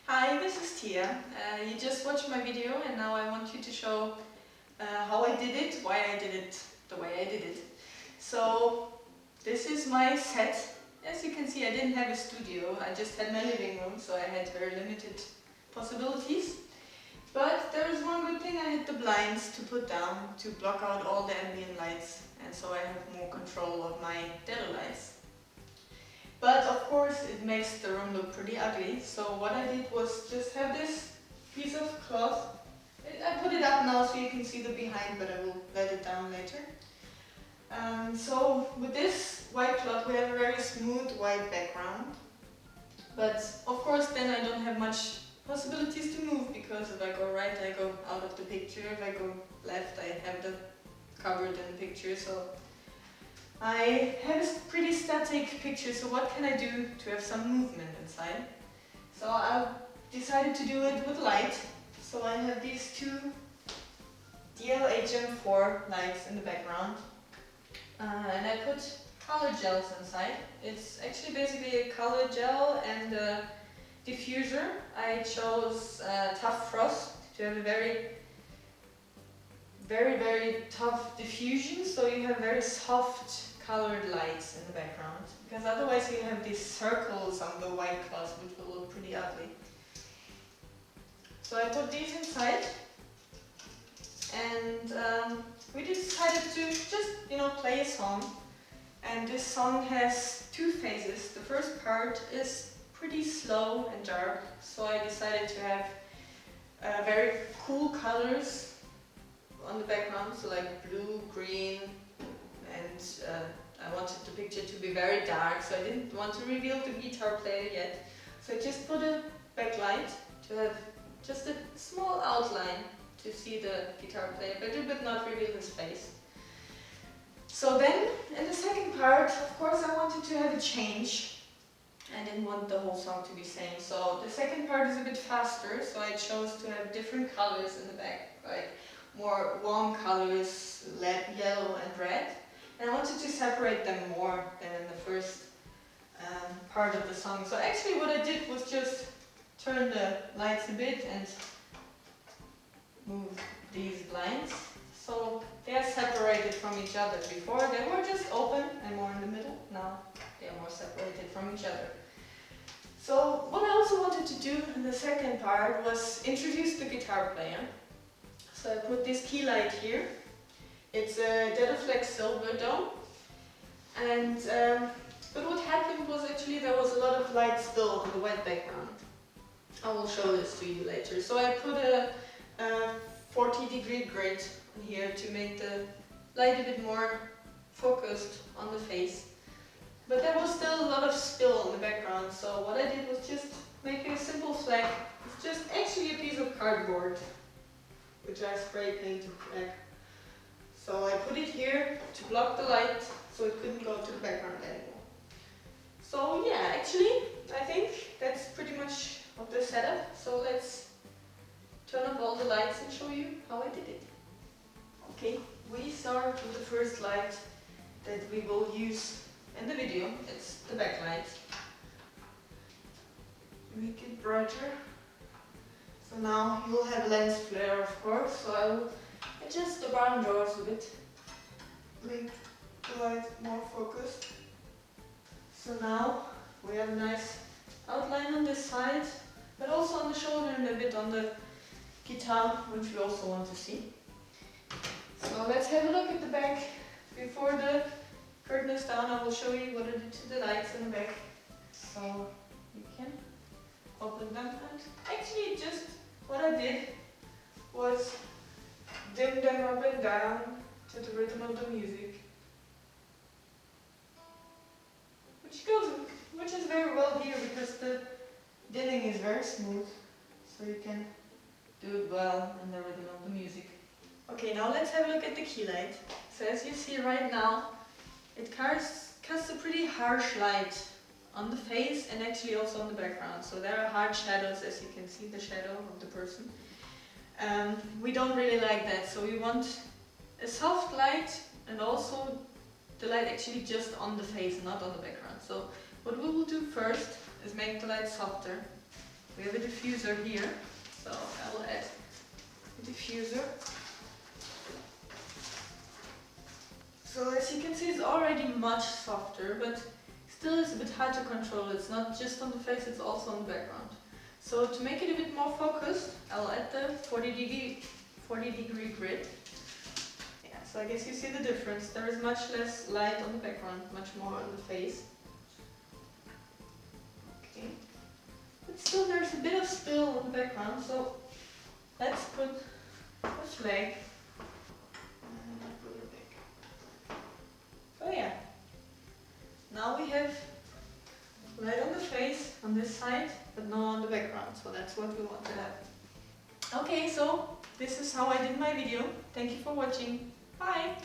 Hi, this is Thea. You just watched my video and now I want you to show how I did it, why I did it the way I did it. So this is my set. As you can see, I didn't have a studio, I just had my living room, so I had very limited possibilities. But there is one good thing, I had the blinds to put down to block out all the ambient lights, and so I have more control of my Dedolights. But of course it makes the room look pretty ugly, so what I did was just have this piece of cloth. I put it up now so you can see the behind, but I will let it down later. So with this white cloth we have a very smooth white background, but of course then I don't have much possibilities to move, because if I go right I go out of the picture, if I go left I have the cupboard in the picture, so I have a pretty static picture, so what can I do to have some movement inside? So I decided to do it with light. So I have these two DLHM4 lights in the background, and I put color gels inside. It's actually basically a color gel and a diffuser. I chose Tough Frost to have a very tough diffusion, so you have very soft colored lights in the background, because otherwise you have these circles on the white cloth which will look pretty ugly. So I put these inside, and we decided to just, play a song. And this song has two phases. The first part is pretty slow and dark, so I decided to have very cool colors on the background, so like blue, green, and I wanted the picture to be very dark, so I didn't want to reveal the guitar player yet. So I just put a backlight to have just a small outline to see the guitar player better, but not reveal his face. So then, in the second part, of course I wanted to have a change. I didn't want the whole song to be same, so the second part is a bit faster, so I chose to have different colors in the back, like more warm colors, yellow and red. And I wanted to separate them more than in the first part of the song. So actually what I did was just turn the lights a bit and move these blinds. So they are separated from each other. Before they were just open and more in the middle. Now they are more separated from each other. So what I also wanted to do in the second part was introduce the guitar player. So I put this key light here. It's a Dedoflex silver dome, and but what happened was actually there was a lot of light still on the white background. I will show this to you later. So I put a 40-degree grid here to make the light a bit more focused on the face. But there was still a lot of spill in the background, so what I did was just make a simple flag. It's just actually a piece of cardboard, which I spray painted black. So I put it here to block the light so it couldn't go to the background anymore. So yeah, actually I think that's pretty much of the setup. So let's turn up all the lights and show you how I did it. Okay, we start with the first light that we will use in the video. It's the backlight. Make it brighter. So now you'll have lens flare, of course, so I will adjust the brown doors a bit, make the light more focused. So now we have a nice outline on this side, but also on the shoulder and a bit on the guitar, which we also want to see. So let's have a look at the back. Before the curtain is down, I will show you what I did to the lights in the back. So you can open them, and actually just what I did was dim them up and down to the rhythm of the music, which is very well here because the dimming is very smooth, so you can do it well in the rhythm of the music. Okay, now let's have a look at the key light. So as you see right now, it casts a pretty harsh light on the face and actually also on the background. So there are hard shadows, as you can see the shadow of the person. We don't really like that, so we want a soft light and also the light actually just on the face, not on the background. So what we will do first is make the light softer. We have a diffuser here, so I will add a diffuser. So as you can see, it's already much softer, but still it's a bit hard to control. It's not just on the face, it's also on the background. So to make it a bit more focused, I'll add the 40 degree grid. Yeah, so I guess you see the difference. There is much less light on the background, much more on the face. Okay. But still there's a bit of still on the background, so let's put a flag. So yeah. Now we have light on the face on this side, but no on the background, so that's what we want to have. Okay, so this is how I did my video. Thank you for watching. Bye!